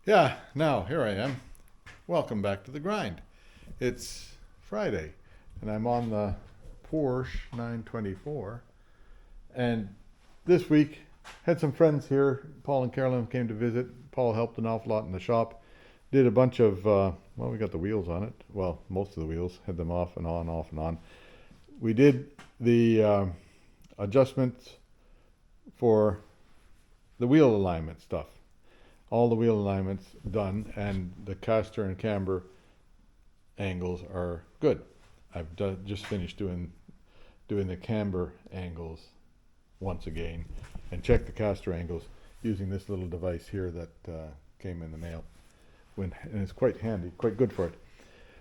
Yeah, now here I am. Welcome back to the grind. It's Friday, and I'm on the Porsche 924. And this week, had some friends here. Paul and Carolyn came to visit. Paul helped an awful lot in the shop. Did a bunch of, well, we got the wheels on it. Well, most of the wheels. Had them off and on, off and on. We did the adjustments for the wheel alignment stuff. All the wheel alignments done, and the caster and camber angles are good. I've just finished doing the camber angles once again, and checked the caster angles using this little device here that came in the mail. And it's quite handy, quite good for it.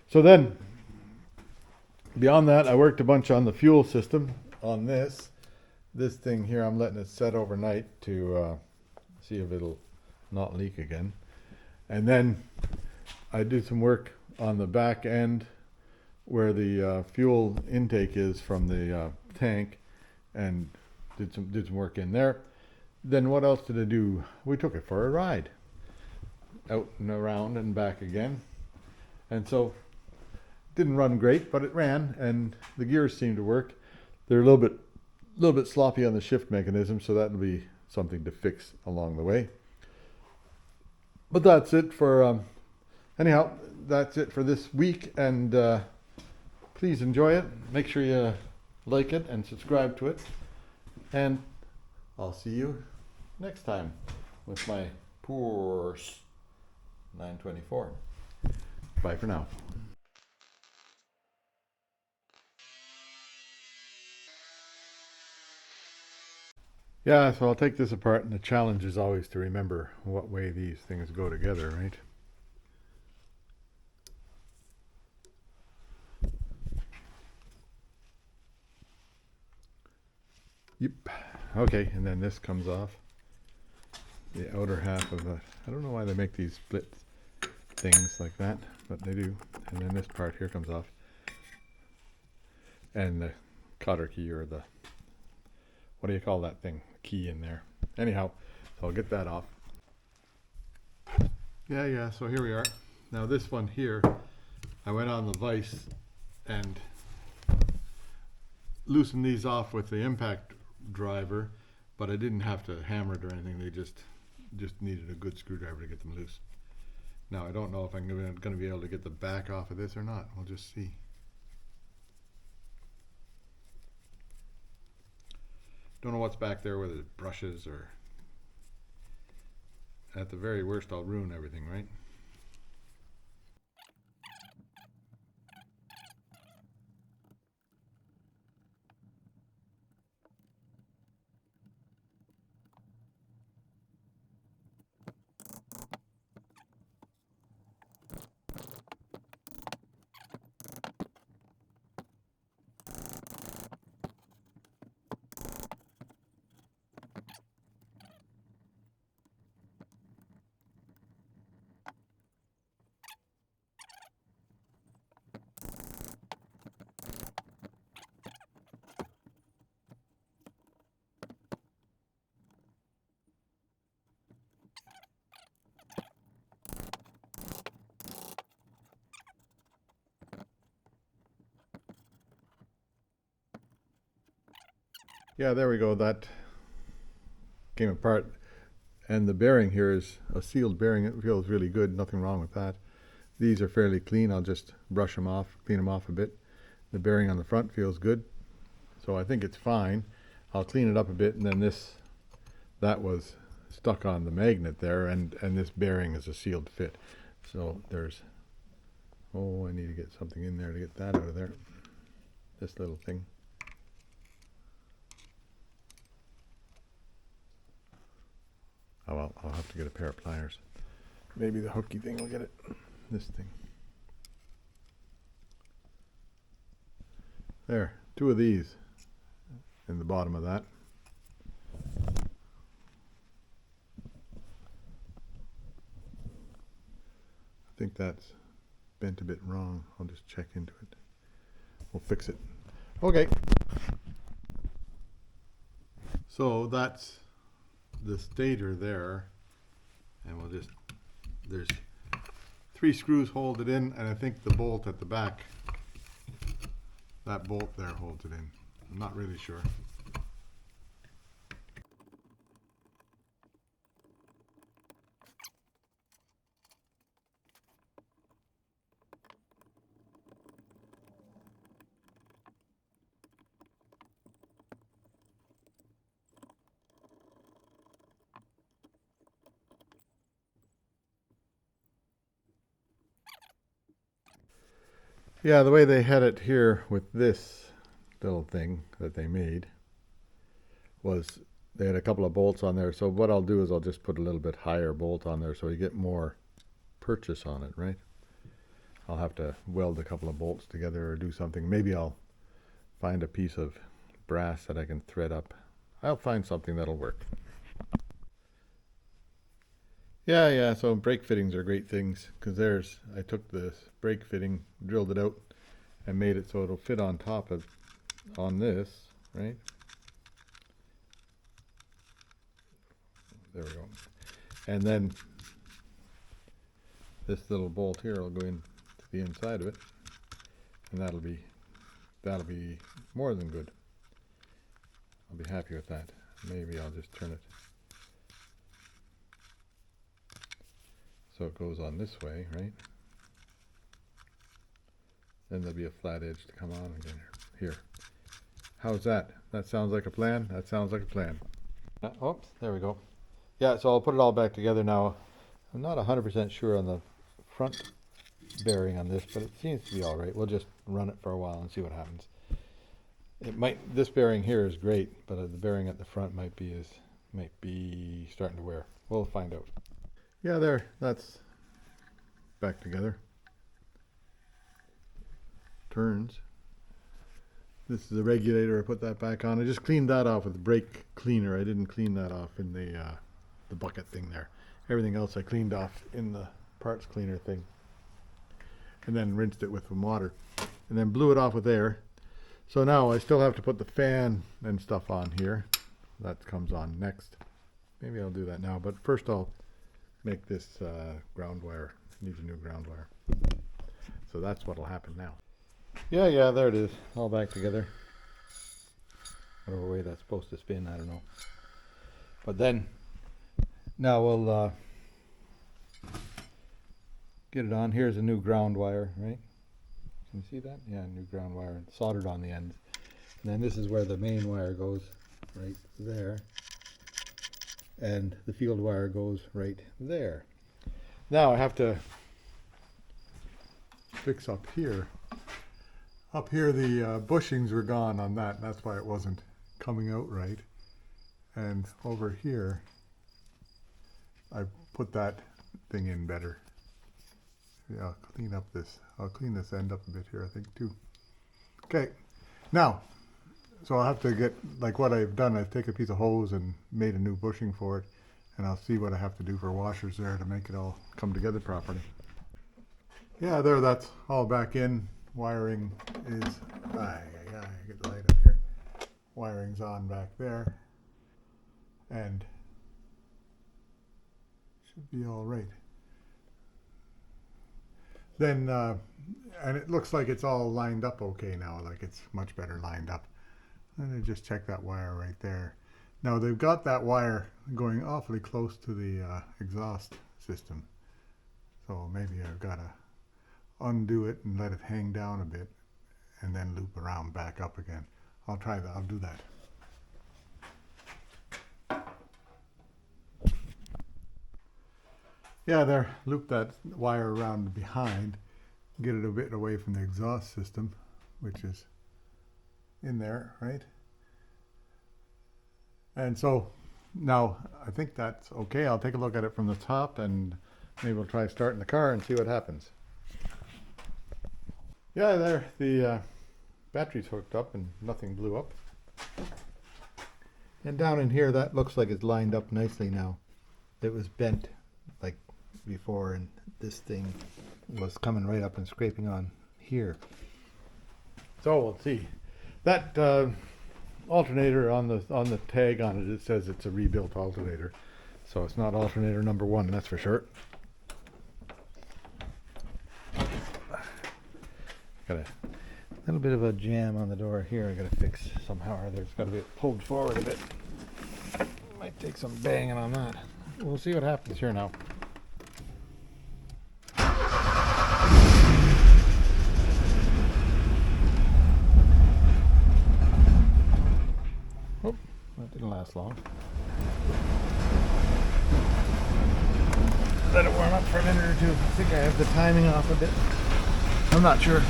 So then, beyond that, I worked a bunch on the fuel system on this thing here. I'm letting it set overnight to see if it'll not leak again. And then I did some work on the back end where the fuel intake is from the tank, and did some work in there. Then what else did I do? We took it for a ride out and around and back again, and so didn't run great, but it ran, and the gears seemed to work. They're a little bit sloppy on the shift mechanism, so that'll be something to fix along the way. But that's it for, anyhow, that's it for this week, and please enjoy it. Make sure you like it and subscribe to it, and I'll see you next time with my Porsche 924. Bye for now. Yeah, so I'll take this apart, and the challenge is always to remember what way these things go together, right? Yep. Okay, and then this comes off. The outer half of the, I don't know why they make these split things like that, but they do. And then this part here comes off. And the cotter key, or the, what do you call that thing? Key in there. Anyhow, so I'll get that off. Yeah, so here we are. Now this one here, I went on the vise and loosened these off with the impact driver, but I didn't have to hammer it or anything. They just needed a good screwdriver to get them loose. Now I don't know if I'm going to be able to get the back off of this or not. We'll just see. Don't know what's back there, whether it's brushes or, at the very worst, I'll ruin everything, right? Yeah, there we go. That came apart. And the bearing here is a sealed bearing. It feels really good. Nothing wrong with that. These are fairly clean. I'll just brush them off, clean them off a bit. The bearing on the front feels good. So I think it's fine. I'll clean it up a bit, and then that was stuck on the magnet there, and this bearing is a sealed fit. So there's, oh, I need to get something in there to get that out of there. This little thing. Oh well, I'll have to get a pair of pliers. Maybe the hooky thing will get it. This thing. There, two of these in the bottom of that. I think that's bent a bit wrong. I'll just check into it. We'll fix it. Okay. So that's the stator there, and we'll just There's 3 screws hold it in, and I think the bolt at the back, that bolt there holds it in. I'm not really sure. Yeah, the way they had it here with this little thing that they made was they had a couple of bolts on there. So what I'll do is I'll just put a little bit higher bolt on there so you get more purchase on it, right? I'll have to weld a couple of bolts together or do something. Maybe I'll find a piece of brass that I can thread up. I'll find something that'll work. Yeah, so brake fittings are great things, because I took this brake fitting, drilled it out, and made it so it'll fit on top of, on this, right? There we go. And then this little bolt here will go into the inside of it, and that'll be more than good. I'll be happy with that. Maybe I'll just turn it so it goes on this way, right? Then there'll be a flat edge to come on again here. How's that? That sounds like a plan? That sounds like a plan. Oops, there we go. Yeah, so I'll put it all back together now. I'm not 100% sure on the front bearing on this, but it seems to be all right. We'll just run it for a while and see what happens. This bearing here is great, but the bearing at the front might be starting to wear. We'll find out. Yeah, there, that's back together. Turns. This is the regulator. I put that back on. I just cleaned that off with the brake cleaner. I didn't clean that off in the bucket thing there. Everything else I cleaned off in the parts cleaner thing, and then rinsed it with some water, and then blew it off with air. So now I still have to put the fan and stuff on here. That comes on next. Maybe I'll do that now, but first I'll make this ground wire. Needs a new ground wire. So that's what'll happen now. Yeah, there it is, all back together. Whatever way that's supposed to spin, I don't know. But then, now we'll get it on. Here's a new ground wire, right? Can you see that? Yeah, new ground wire, soldered on the ends. And then this is where the main wire goes, right there. And the field wire goes right there. Now I have to fix up here. Up here the bushings were gone on that. That's why it wasn't coming out right. And over here I put that thing in better. Yeah, I'll clean this end up a bit here, I think, too. Okay, now, so I'll have to get, like what I've done, I've taken a piece of hose and made a new bushing for it, and I'll see what I have to do for washers there to make it all come together properly. Yeah, there, that's all back in. Wiring is, I get the light up here. Wiring's on back there, and should be all right. Then, and it looks like it's all lined up okay now, like it's much better lined up. And I just check that wire right there. Now they've got that wire going awfully close to the exhaust system. So maybe I've got to undo it and let it hang down a bit and then loop around back up again. I'll try that, I'll do that. Yeah, there, loop that wire around behind, get it a bit away from the exhaust system, which is in there, right? And so now I think that's okay. I'll take a look at it from the top and maybe we'll try starting the car and see what happens. Yeah, there, the battery's hooked up and nothing blew up. And down in here, that looks like it's lined up nicely now. It was bent like before, and this thing was coming right up and scraping on here. So we'll see. That alternator on the tag on it, it says it's a rebuilt alternator. So it's not alternator number 1, that's for sure. got a little bit of a jam on the door here. I gotta fix somehow or other. It's gotta be pulled forward a bit. Might take some banging on that. We'll see what happens here now. Oh, that didn't last long. Let it warm up for a minute or two. I think I have the timing off a bit. I'm not sure.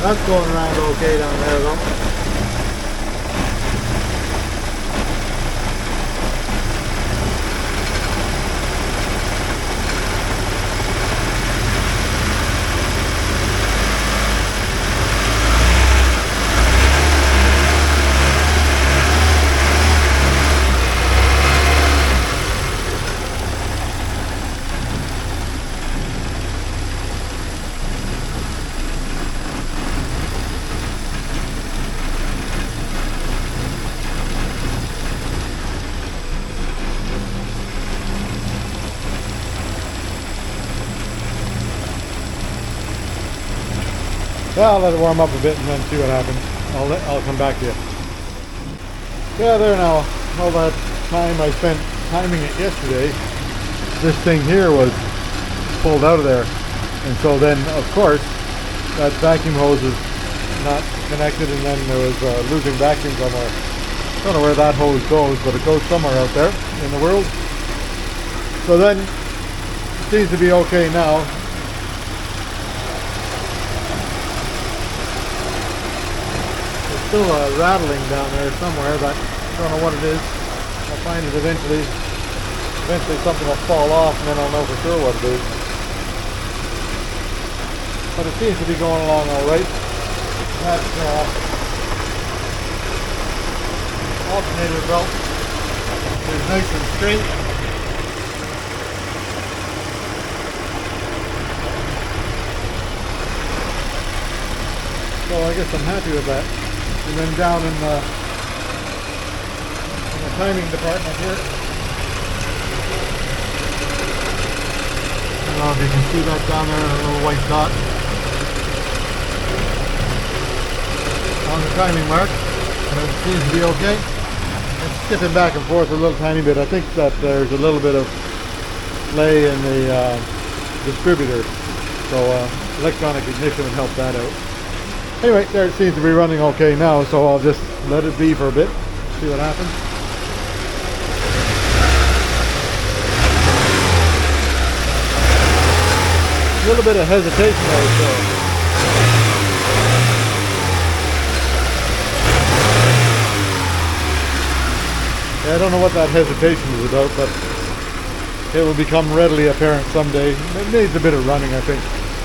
That's going around okay down there though. Well, I'll let it warm up a bit and then see what happens. I'll come back to you. Yeah, there now. All that time I spent timing it yesterday, this thing here was pulled out of there. And so then, of course, that vacuum hose is not connected, and then there was losing vacuum somewhere. I don't know where that hose goes, but it goes somewhere out there in the world. So then, it seems to be okay now. Still rattling down there somewhere, but I don't know what it is. I'll find it eventually. Eventually something will fall off and then I'll know for sure what it is. But it seems to be going along alright. That's alternator belt is nice and straight. So I guess I'm happy with that. And then down in the timing department here, I don't know if you can see that down there, a little white dot on the timing mark, and it seems to be okay. It's skipping back and forth a little tiny bit. I think that there's a little bit of play in the distributor, so electronic ignition would help that out. Anyway, there it seems to be running okay now, so I'll just let it be for a bit, see what happens. A little bit of hesitation there, so. Yeah, I don't know what that hesitation is about, but it will become readily apparent someday. It needs a bit of running, I think.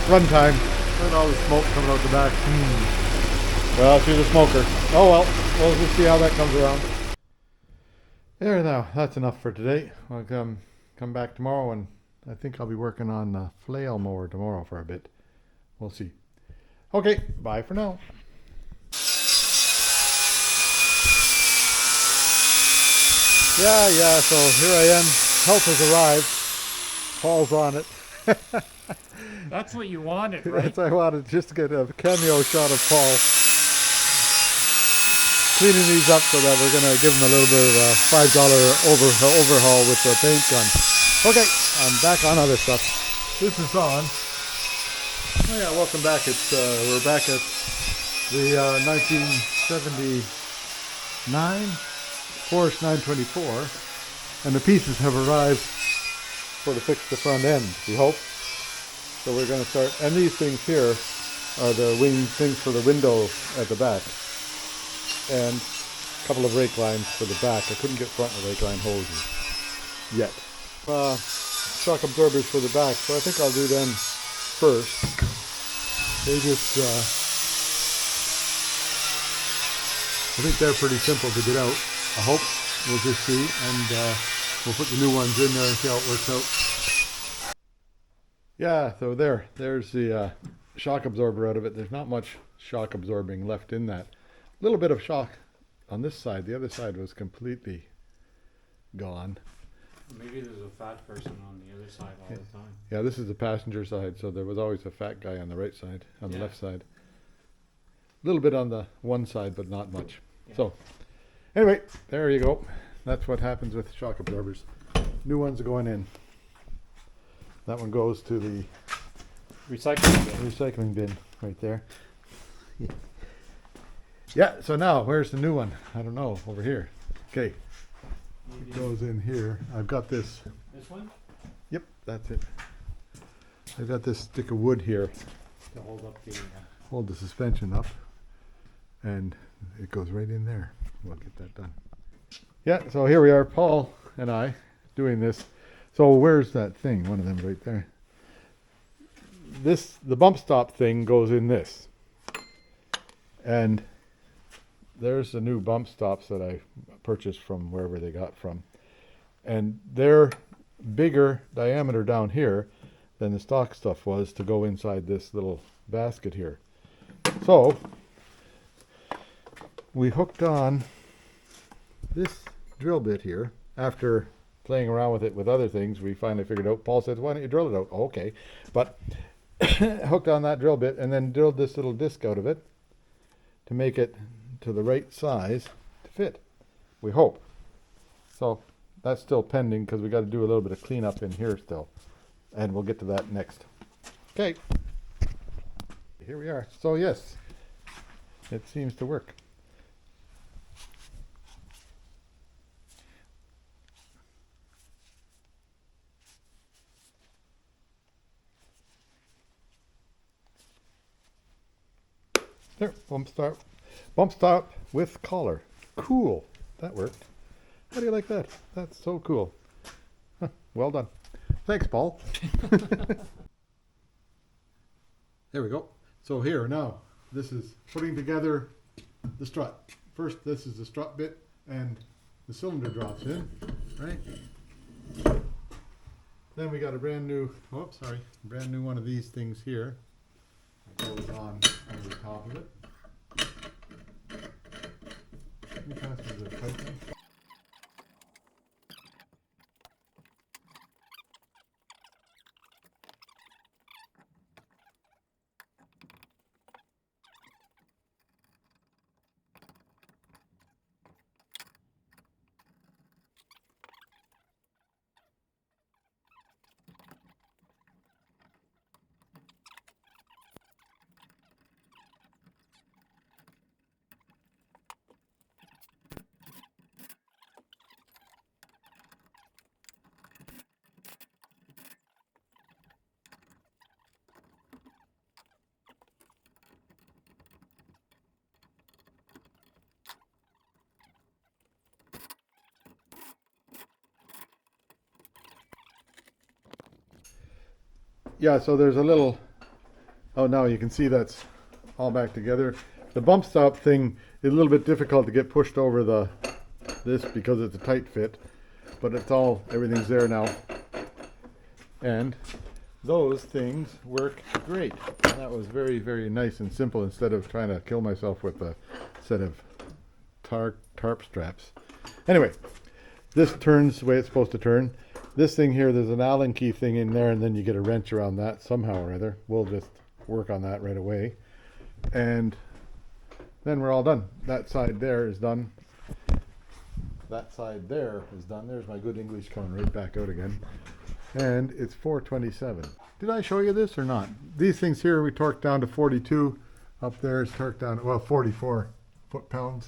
Run time. There's always smoke coming out the back. Well, she's a smoker. Oh well, we'll just see how that comes around. There now, that's enough for today. I'll come back tomorrow, and I think I'll be working on the flail mower tomorrow for a bit. We'll see. Okay, bye for now. Yeah, so here I am. Help has arrived. Paul's on it. That's what you wanted, right? That's what I wanted, just to get a cameo shot of Paul cleaning these up, so that we're going to give him a little bit of a $5 overhaul with the paint gun. Okay, I'm back on other stuff. This is on. Oh yeah, welcome back. We're back at the 1979 Porsche 924, and the pieces have arrived to fix the front end, we hope. So we're going to start, and these things here are the wing things for the window at the back, and a couple of rake lines for the back. I couldn't get front rake line hoses yet. Shock absorbers for the back, so I think I'll do them first. They just, I think they're pretty simple to get out. I hope. We'll just see, and we'll put the new ones in there and see how it works out. Yeah, so there's the shock absorber out of it. There's not much shock absorbing left in that. A little bit of shock on this side. The other side was completely gone. Maybe there's a fat person on the other side all the time. Yeah, this is the passenger side, so there was always a fat guy on the right side, on the Yeah. left side. A little bit on the one side, but not much. Yeah. So, anyway, there you go. That's what happens with shock absorbers. New ones are going in. That one goes to the recycling bin right there. Yeah, so now, where's the new one? I don't know, over here. Okay, it goes in here. I've got this. This one? Yep, that's it. I've got this stick of wood here To hold up the... hold the suspension up, and it goes right in there. We'll get that done. Yeah, so here we are, Paul and I, doing this. So where's that thing? One of them right there. The bump stop thing goes in this. And there's the new bump stops that I purchased from wherever they got from. And they're bigger diameter down here than the stock stuff was to go inside this little basket here. So we hooked on this drill bit here. After playing around with it with other things, we finally figured out, Paul said, why don't you drill it out? Oh, okay. But hooked on that drill bit and then drilled this little disc out of it to make it to the right size to fit, we hope. So that's still pending because we got to do a little bit of cleanup in here still, and we'll get to that next. Okay, here we are. So yes, it seems to work. There, bump stop with collar. Cool, that worked. How do you like that? That's so cool. Huh, well done. Thanks, Paul. There we go. So here now, this is putting together the strut. First, this is the strut bit, and the cylinder drops in, right? Then we got a brand new one of these things here. It goes on over the top of it. Yeah, so there's a little, oh, now you can see that's all back together. The bump stop thing is a little bit difficult to get pushed over this because it's a tight fit, but everything's there now. And those things work great. That was very, very nice and simple instead of trying to kill myself with a set of tarp straps. Anyway, this turns the way it's supposed to turn. This thing here, there's an Allen key thing in there, and then you get a wrench around that somehow or other. We'll just work on that right away. And then we're all done. That side there is done. That side there is done. There's my good English coming right back out again. And it's 427. Did I show you this or not? These things here we torqued down to 42. Up there is torqued down to, well, 44 foot-pounds.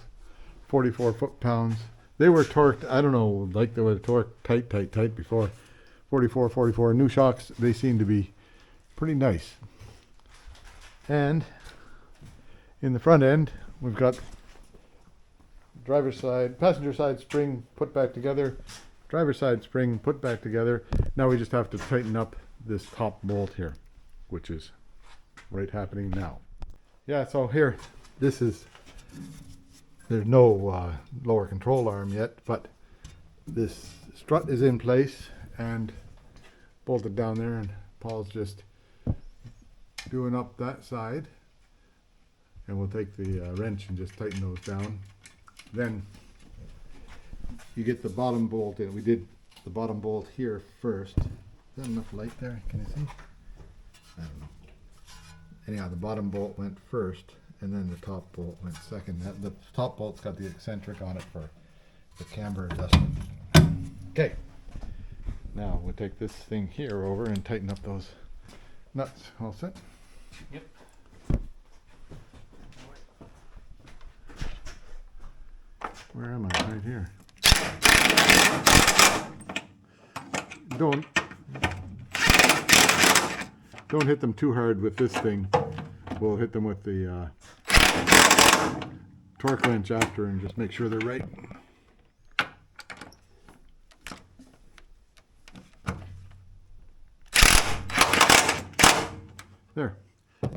44 foot-pounds. They were torqued, I don't know, like they were torqued tight before. 44. New shocks, they seem to be pretty nice. And in the front end, we've got passenger side spring put back together, driver's side spring put back together. Now we just have to tighten up this top bolt here, which is right happening now. Yeah, so here, there's no lower control arm yet, but this strut is in place and bolted down there, and Paul's just doing up that side. and we'll take the wrench and just tighten those down. Then you get the bottom bolt in. We did the bottom bolt here first. Is that enough light there? Can you see? I don't know. Anyhow, the bottom bolt went first, and then the top bolt went second. The top bolt's got the eccentric on it for the camber adjustment. Okay. Now we'll take this thing here over and tighten up those nuts. All set? Yep. Where am I? Right here. Don't hit them too hard with this thing. We'll hit them with the torque wrench after and just make sure they're right. There.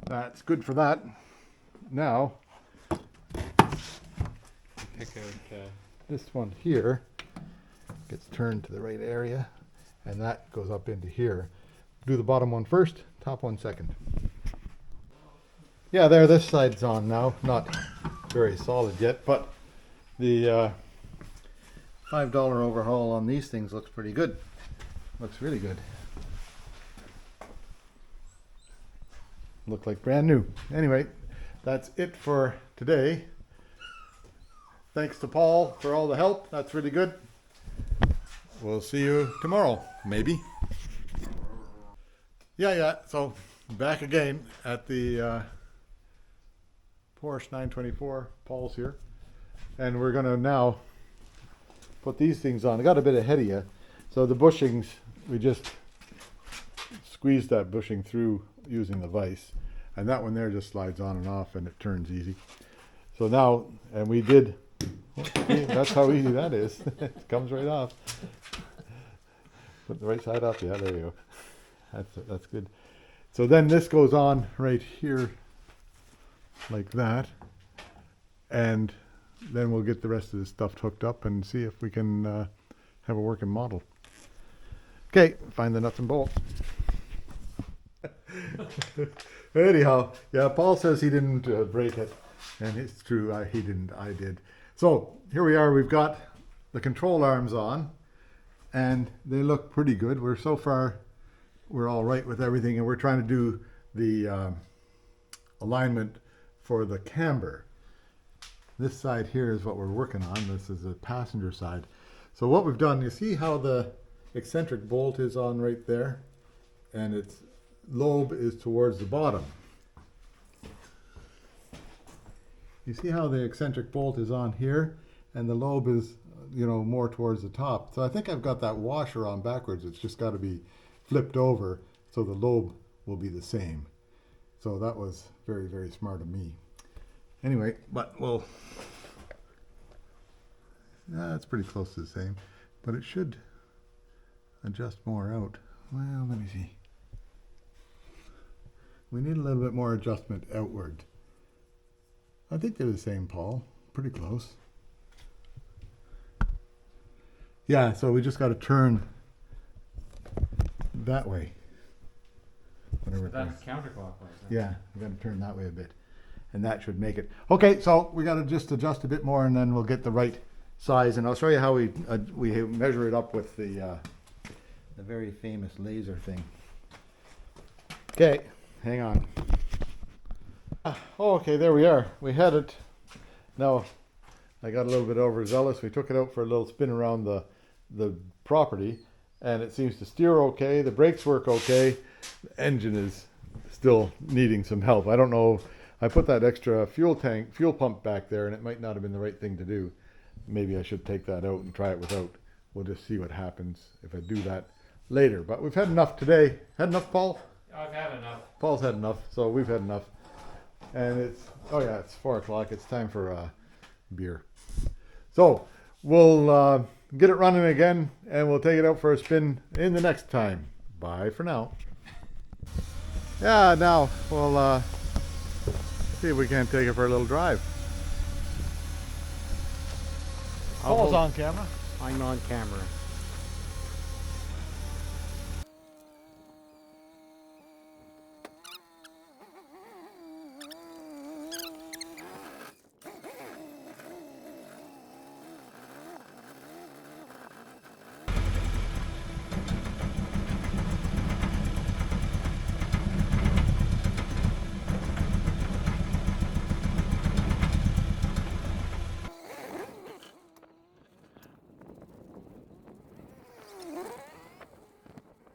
That's good for that. Now, Pick out. this one here gets turned to the right area, and that goes up into here. Do the bottom one first, top one second. Yeah, there, this side's on now. Not very solid yet, but the $5 overhaul on these things looks pretty good. Looks really good. Look like brand new. Anyway, that's it for today. Thanks to Paul for all the help. That's really good. We'll see you tomorrow, maybe. Yeah. So back again at the Porsche 924. Paul's here, and we're gonna now put these things on. I got a bit ahead of you, so the bushings, we just squeeze that bushing through using the vise, and that one there just slides on and off, and it turns easy. So now, and we did. That's how easy that is. It comes right off. Put the right side up. Yeah, there you go. That's good. So then this goes on right here like that, and then we'll get the rest of this stuff hooked up and see if we can have a working model. Okay, find the nuts and bolts. Anyhow, yeah, Paul says he didn't break it, and it's true, he didn't, I did. So here we are, we've got the control arms on, and they look pretty good. So far, we're all right with everything, and we're trying to do the alignment for the camber. This side here is what we're working on. This is the passenger side. So what we've done, you see how the eccentric bolt is on right there, and its lobe is towards the bottom. You see how the eccentric bolt is on here, and the lobe is, more towards the top. So I think I've got that washer on backwards. It's just got to be flipped over so the lobe will be the same. So that was very, very smart of me. Anyway, but that's pretty close to the same, but it should adjust more out. Well, let me see. We need a little bit more adjustment outward. I think they're the same, Paul. Pretty close. Yeah, so we just got to turn that way. Whatever. That's counterclockwise. Yeah, we got to turn that way a bit, and that should make it. Okay, so we got to just adjust a bit more, and then we'll get the right size. And I'll show you how we measure it up with the very famous laser thing. Okay, hang on. Okay, there we are. We had it. Now, I got a little bit overzealous. We took it out for a little spin around the property, and it seems to steer okay. The brakes work okay. The engine is still needing some help. I don't know. I put that extra fuel pump back there, and it might not have been the right thing to do. Maybe I should take that out and try it without. We'll just see what happens if I do that later. But we've had enough today. Had enough, Paul? I've had enough. Paul's had enough, so we've had enough. And it's 4 o'clock. It's time for beer. So we'll get it running again, and we'll take it out for a spin in the next time. Bye for now. Yeah, now we'll see if we can't take it for a little drive. Paul's on camera. I'm on camera.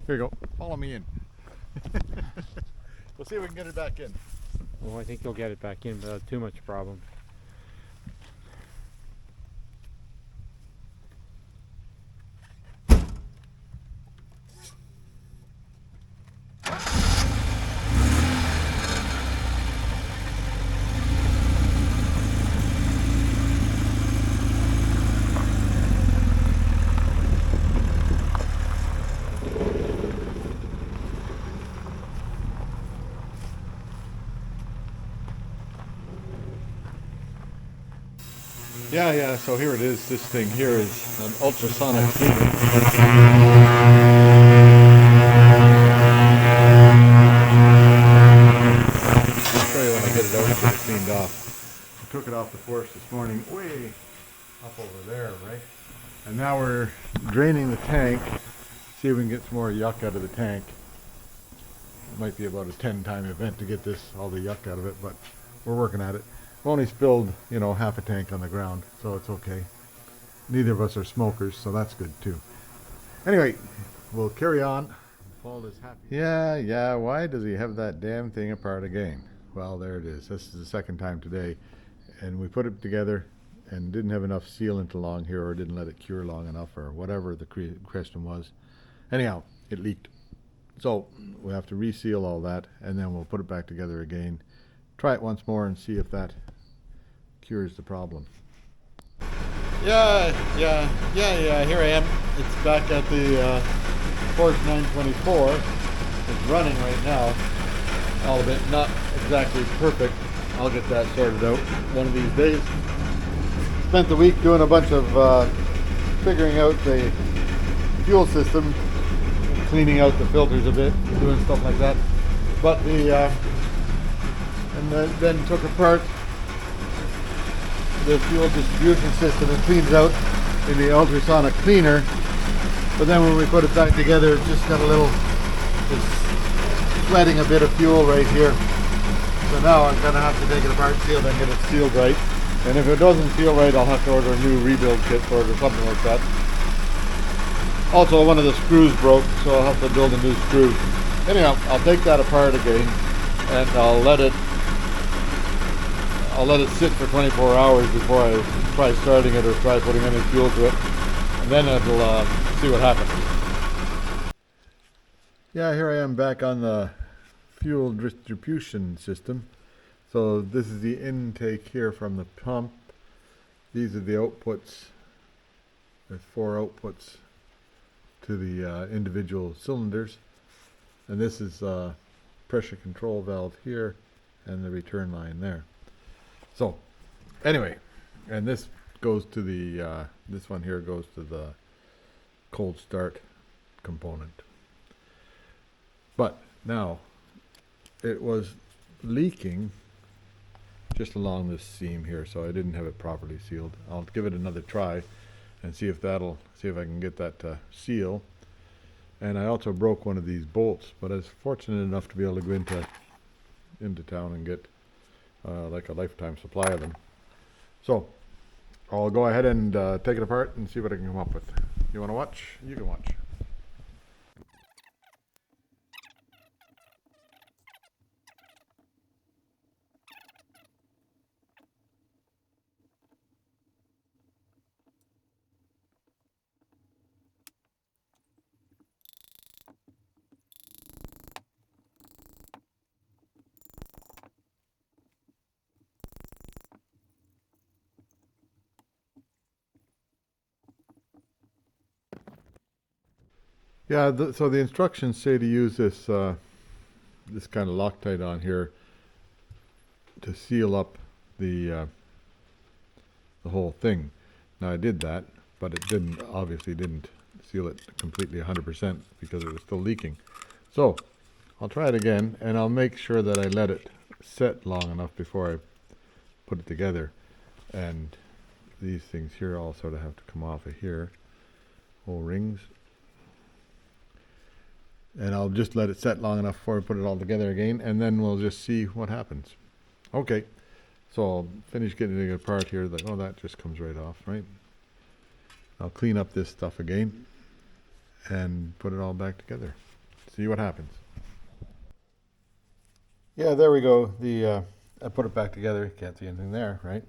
Here you go. Follow me in. We'll see if we can get it back in. Well, I think you'll get it back in without too much problem. Yeah, so here it is. This thing here is an ultrasonic cleaner. I'll show you when I get it out and get it cleaned off. I took it off the Porsche this morning, way up over there, right? And now we're draining the tank, see if we can get some more yuck out of the tank. It might be about a 10-time event to get all the yuck out of it, but we're working at it. We only spilled, half a tank on the ground, so it's okay. Neither of us are smokers, so that's good too. Anyway, we'll carry on. Paul is happy. Yeah, why does he have that damn thing apart again? Well, there it is. This is the second time today, and we put it together and didn't have enough sealant along here, or didn't let it cure long enough, or whatever the question was. Anyhow, it leaked. So we have to reseal all that, and then we'll put it back together again. Try it once more and see if that cures the problem. Yeah, here I am. It's back at the Porsche 924. It's running right now. All of it not exactly perfect. I'll get that sorted out one of these days. Spent the week doing a bunch of figuring out the fuel system, cleaning out the filters a bit, doing stuff like that. But then took apart the fuel distribution system and cleaned it out in the ultrasonic cleaner. But then when we put it back together, it just got it's sweating a bit of fuel right here. So now I'm going to have to take it apart, seal it, and get it sealed right. And if it doesn't feel right, I'll have to order a new rebuild kit for it or something like that. Also, one of the screws broke, so I'll have to build a new screw. Anyhow, I'll take that apart again, and I'll let it sit for 24 hours before I try starting it or try putting any fuel to it, and then it'll see what happens. Yeah, here I am back on the fuel distribution system. So this is the intake here from the pump. These are the outputs. There's 4 outputs to the individual cylinders, and this is pressure control valve here and the return line there. So anyway, and this goes to the this one here goes to the cold start component. But now it was leaking just along this seam here, so I didn't have it properly sealed. I'll give it another try and see if I can get that to seal. And I also broke one of these bolts, but I was fortunate enough to be able to go into town and get like a lifetime supply of them. So I'll go ahead and take it apart and see what I can come up with. You want to watch? You can watch. Yeah, so the instructions say to use this this kind of Loctite on here to seal up the whole thing. Now I did that, but it obviously didn't seal it completely 100% because it was still leaking. So I'll try it again, and I'll make sure that I let it set long enough before I put it together. And these things here all sort of have to come off of here, O-rings. And I'll just let it set long enough before I put it all together again, and then we'll just see what happens. Okay, so I'll finish getting it apart here. Oh, that just comes right off, right? I'll clean up this stuff again and put it all back together. see what happens. Yeah, there we go. I put it back together. Can't see anything there, right?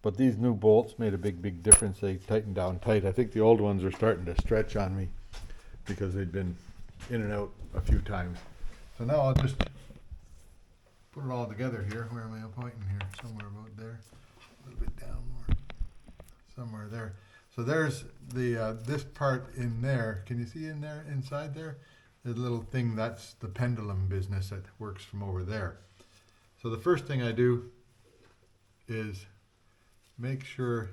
But these new bolts made a big difference. They tightened down tight. I think the old ones are starting to stretch on me because they'd been in and out a few times. So now I'll just put it all together here. Where am I pointing here? Somewhere about there. A little bit down more. Somewhere there. So there's the this part in there. Can you see in there, inside there? The little thing, that's the pendulum business that works from over there. So the first thing I do is make sure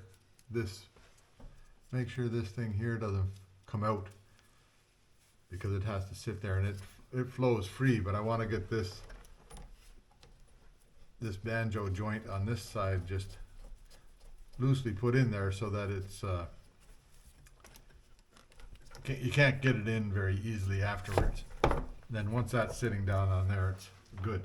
this thing here doesn't come out, because it has to sit there, and it flows free, but I want to get this banjo joint on this side just loosely put in there so that it's you can't get it in very easily afterwards. Then once that's sitting down on there, it's good.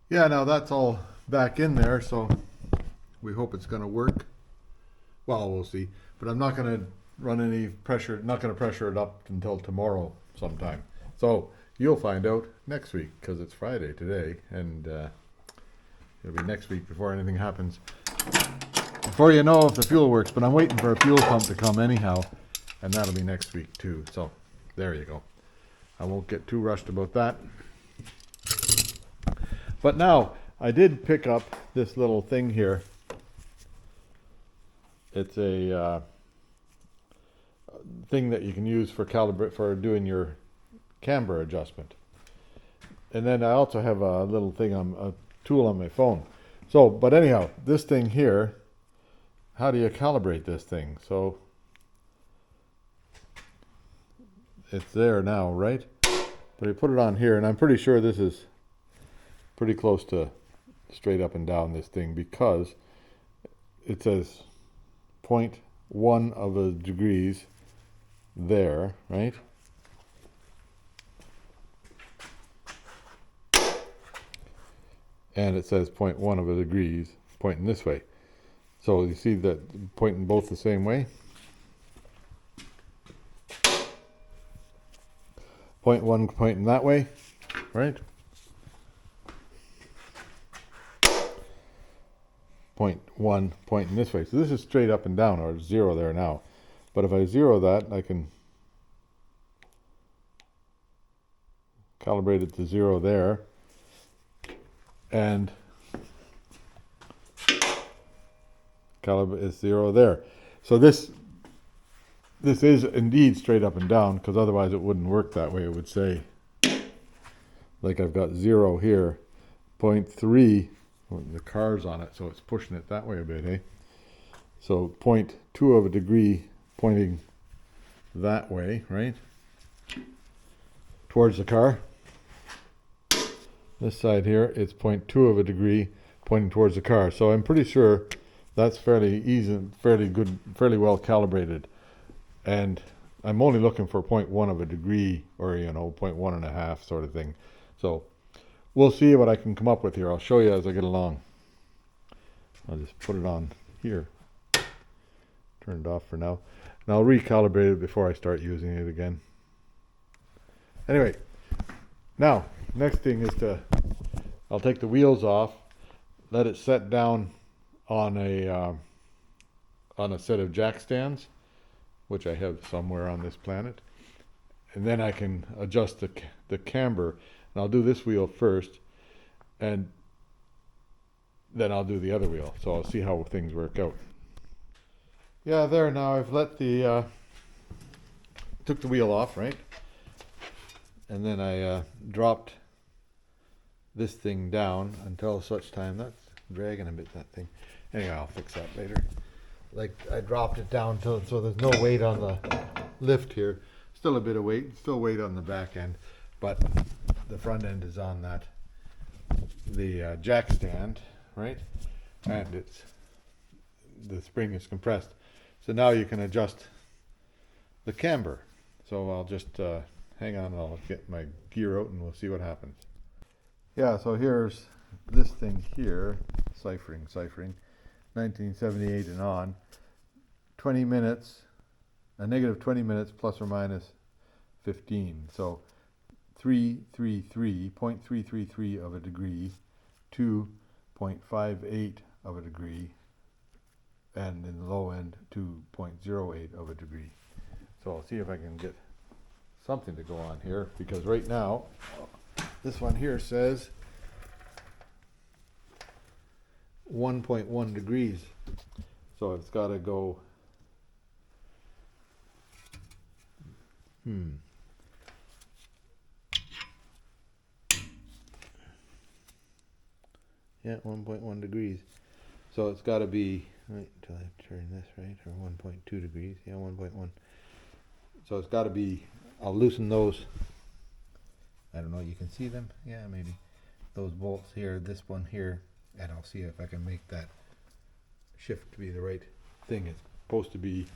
Yeah, now that's all back in there, so we hope it's going to work. Well, we'll see. But I'm not going to run any pressure, not going to pressure it up until tomorrow sometime. So you'll find out next week, because it's Friday today, and it'll be next week before anything happens. Before you know if the fuel works, but I'm waiting for a fuel pump to come anyhow, and that'll be next week too. So there you go. I won't get too rushed about that. But now, I did pick up this little thing here. It's a thing that you can use for doing your camber adjustment. And then I also have a little thing a tool on my phone. So, but anyhow, this thing here, how do you calibrate this thing? So, it's there now, right? But I put it on here, and I'm pretty sure this is pretty close to straight up and down, this thing, because it says 0.1 of a degrees there, right? And it says 0.1 of a degrees pointing this way. So you see that pointing both the same way? 0.1 pointing that way, right? 0.1 pointing this way. So this is straight up and down, or 0 there now. But if I 0 that, I can calibrate it to 0 there. And calibrate is 0 there. So this is indeed straight up and down, because otherwise it wouldn't work that way. It would say, like I've got 0 here, 0.3, well, the car's on it, so it's pushing it that way a bit, eh? So 0.2 of a degree pointing that way, right? Towards the car. This side here, it's 0.2 of a degree pointing towards the car. So I'm pretty sure that's fairly easy, fairly good, fairly well calibrated. And I'm only looking for 0.1 of a degree, or 0.1.5 sort of thing. So we'll see what I can come up with here. I'll show you as I get along. I'll just put it on here. Turn it off for now. And I'll recalibrate it before I start using it again. Anyway, now, next thing is I'll take the wheels off, let it set down on a set of jack stands, which I have somewhere on this planet. And then I can adjust the camber. And I'll do this wheel first, and then I'll do the other wheel. So I'll see how things work out. Yeah, there now I've let the took the wheel off, right? And then I dropped this thing down until such time. That's dragging a bit, that thing. Anyway, I'll fix that later. Like, I dropped it down till, so there's no weight on the lift here. Still a bit of weight, still weight on the back end, but the front end is on that, the jack stand, right? And it's, the spring is compressed. So now you can adjust the camber. So I'll just hang on, I'll get my gear out and we'll see what happens. Yeah, so here's this thing here, ciphering, 1978 and on, 20 minutes, a negative 20 minutes plus or minus 15. So 0.333 of a degree to 0.58 of a degree, and in the low end 2.08 of a degree. So I'll see if I can get something to go on here, because right now this one here says 1.1 degrees. So it's got to go, yeah, 1.1 degrees. So it's got to be, right, until I turn this right, or 1.2 degrees, yeah, 1.1. So it's got to be, I'll loosen those, I don't know, you can see them, yeah, maybe, those bolts here, this one here, and I'll see if I can make that shift to be the right thing. It's supposed to be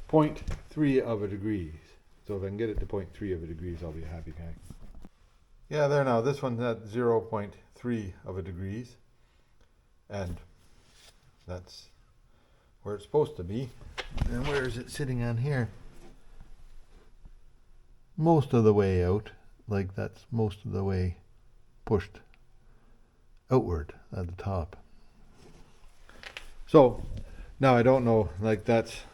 0.3 of a degrees. So if I can get it to 0.3 of a degrees, I'll be a happy guy. Yeah, there now, this one's at 0.3 of a degrees, and that's where it's supposed to be. And where is it sitting on here? Most of the way out, like that's most of the way pushed outward at the top. So now I don't know, like that's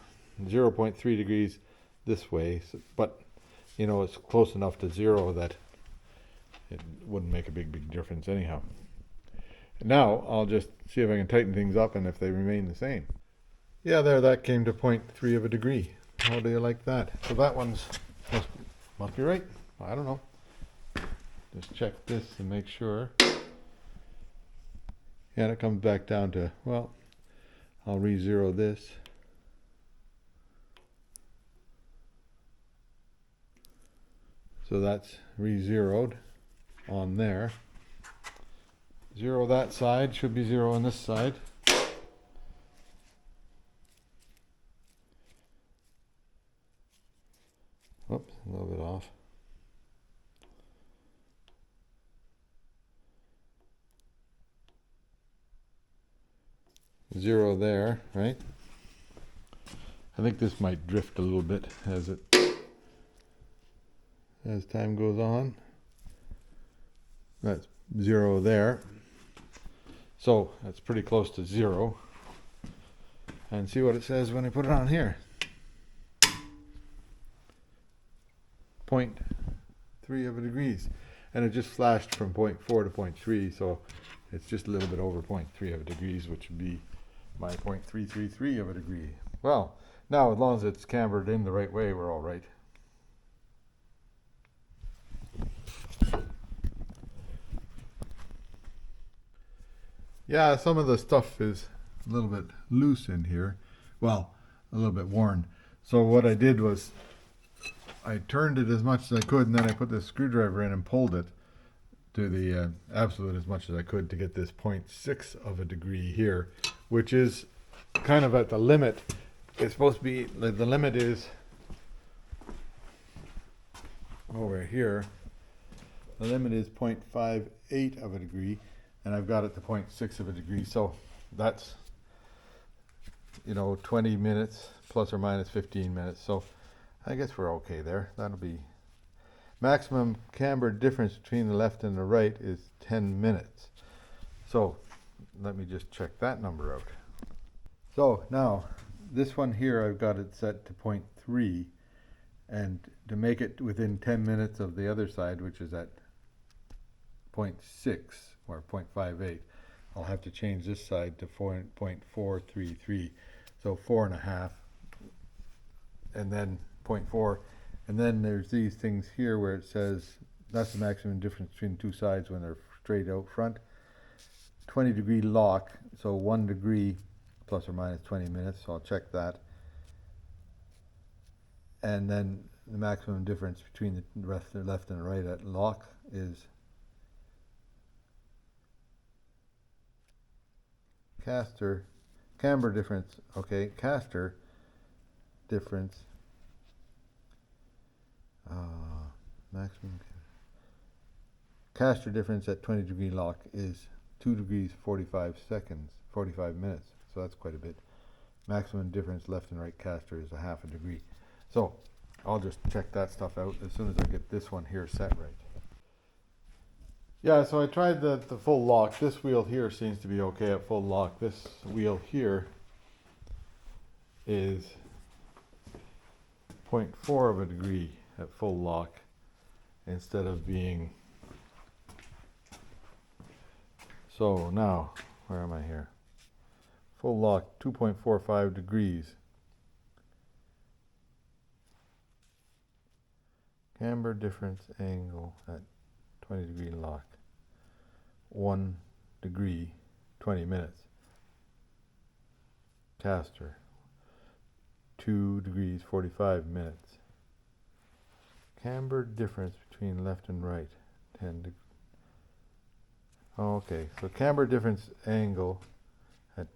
0.3 degrees this way, so, but you know, it's close enough to zero that it wouldn't make a big difference anyhow. Now I'll just see if I can tighten things up and if they remain the same. Yeah, there, that came to 0.3 of a degree. How do you like that? So that one's must be right. I don't know. Just check this and make sure. Yeah, and it comes back down to, well, I'll re-zero this. So that's re-zeroed on there. Zero that side, should be zero on this side. Oops, a little bit off. Zero there, right? I think this might drift a little bit as time goes on. That's zero there. So that's pretty close to zero. And see what it says when I put it on here. 0.3 of a degrees. And it just flashed from 0.4 to 0.3, so it's just a little bit over 0.3 of a degrees, which would be my 0.333 of a degree. Well, now as long as it's cambered in the right way, we're all right. Yeah, some of the stuff is a little bit loose in here. Well, a little bit worn. So what I did was I turned it as much as I could, and then I put the screwdriver in and pulled it to the absolute as much as I could to get this 0.6 of a degree here, which is kind of at the limit. It's supposed to be, the limit is over here. The limit is 0.58 of a degree, and I've got it to 0.6 of a degree. So that's, you know, 20 minutes plus or minus 15 minutes. So I guess we're okay there. That'll be maximum camber difference between the left and the right is 10 minutes. So let me just check that number out. So now this one here, I've got it set to 0.3, and to make it within 10 minutes of the other side, which is at 0.6 or 0.58, I'll have to change this side to 0.433. So 4.5 and then 0.4, and then there's these things here where it says that's the maximum difference between two sides when they're straight out front. 20-degree lock, so 1 degree plus or minus 20 minutes, so I'll check that. And then the maximum difference between the left and right at lock is camber difference, okay, caster difference, maximum caster difference at 20-degree lock is 2 degrees 45 minutes, so that's quite a bit. Maximum difference left and right caster is a half a degree. So I'll just check that stuff out as soon as I get this one here set right. Yeah, so I tried the full lock. This wheel here seems to be okay at full lock. This wheel here is 0.4 of a degree at full lock instead of being. So now, where am I here? Full lock, 2.45 degrees. Camber difference angle at 20-degree lock. 1 degree, 20 minutes. Caster, 2 degrees, 45 minutes. Camber difference between left and right, 10 degrees. Okay, so camber difference angle at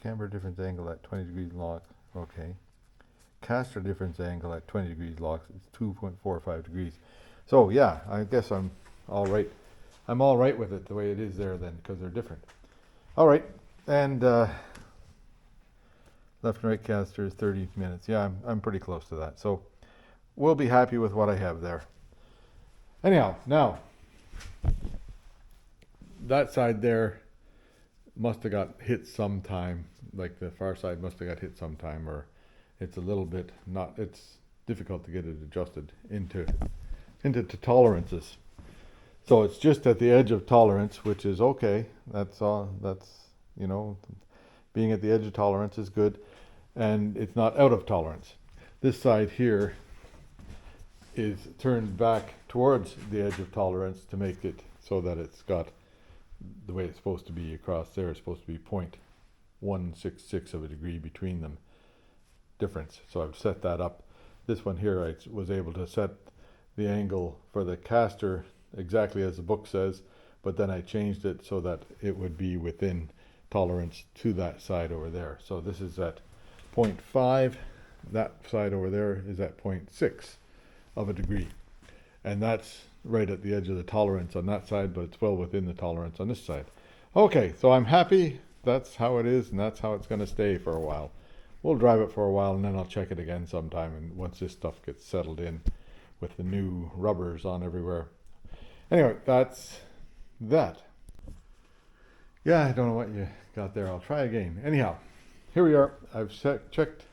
20 degrees lock. Okay. Caster difference angle at 20 degrees lock is 2.45 degrees. So yeah, I guess I'm all right. I'm all right with it the way it is there then, because they're different. All right, and left and right caster is 30 minutes. Yeah, I'm pretty close to that. So we'll be happy with what I have there. Anyhow, now that side there must have got hit sometime, like the far side must have got hit sometime, or it's a little bit not, it's difficult to get it adjusted into tolerances. So it's just at the edge of tolerance, which is okay. That's all, you know, being at the edge of tolerance is good, and it's not out of tolerance. This side here is turned back towards the edge of tolerance to make it so that it's got the way it's supposed to be. Across there is supposed to be 0.166 of a degree between them difference. So I've set that up. This one here I was able to set the angle for the caster exactly as the book says, but then I changed it so that it would be within tolerance to that side over there. So this is at 0.5, that side over there is at 0.6 of a degree, and that's right at the edge of the tolerance on that side, but it's well within the tolerance on this side. Okay, so I'm happy. That's how it is, and that's how it's going to stay for a while. We'll drive it for a while, and then I'll check it again sometime, and once this stuff gets settled in with the new rubbers on everywhere. Anyway, that's that. Yeah, I don't know what you got there. I'll try again. Anyhow, here we are. I've checked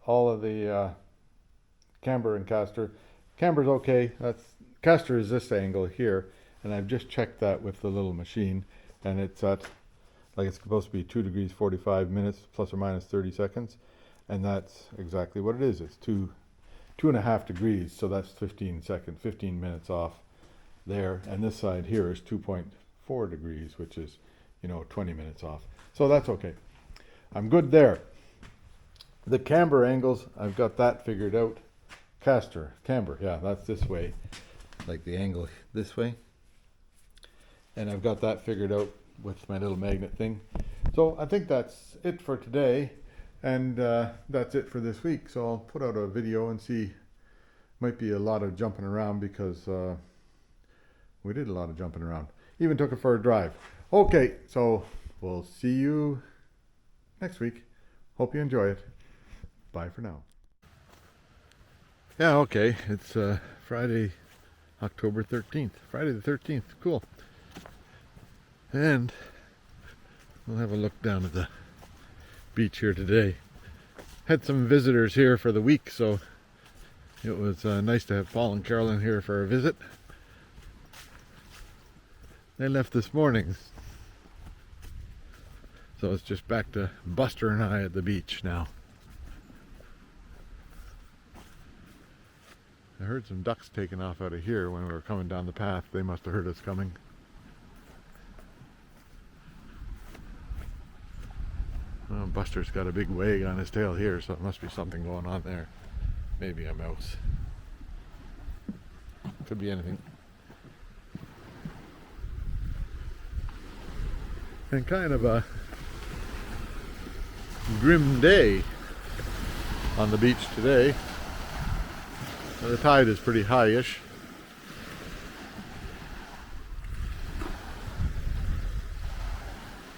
all of the camber and caster. Camber's okay. Caster is this angle here, and I've just checked that with the little machine, and it's at, like, it's supposed to be 2 degrees 45 minutes plus or minus 30 seconds, and that's exactly what it is. It's 2.5 degrees, so that's 15 minutes off there, and this side here is 2.4 degrees, which is, 20 minutes off. So that's okay. I'm good there. The camber angles, I've got that figured out. Camber, yeah, that's this way, like the angle this way. And I've got that figured out with my little magnet thing. So I think that's it for today, and that's it for this week. So I'll put out a video and see. Might be a lot of jumping around because we did a lot of jumping around. Even took it for a drive. Okay, so we'll see you next week. Hope you enjoy it. Bye for now. Yeah, okay, it's Friday, October 13th. Friday the 13th, cool. And we'll have a look down at the beach here today. Had some visitors here for the week, so it was nice to have Paul and Carolyn here for a visit. They left this morning, so it's just back to Buster and I at the beach now. I heard some ducks taking off out of here when we were coming down the path. They must have heard us coming. Well, Buster's got a big wag on his tail here, so it must be something going on there. Maybe a mouse. Could be anything. And kind of a grim day on the beach today. The tide is pretty high-ish.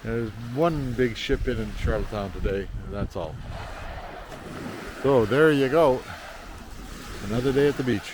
There's one big ship in Charlottetown today, and that's all. So there you go. Another day at the beach.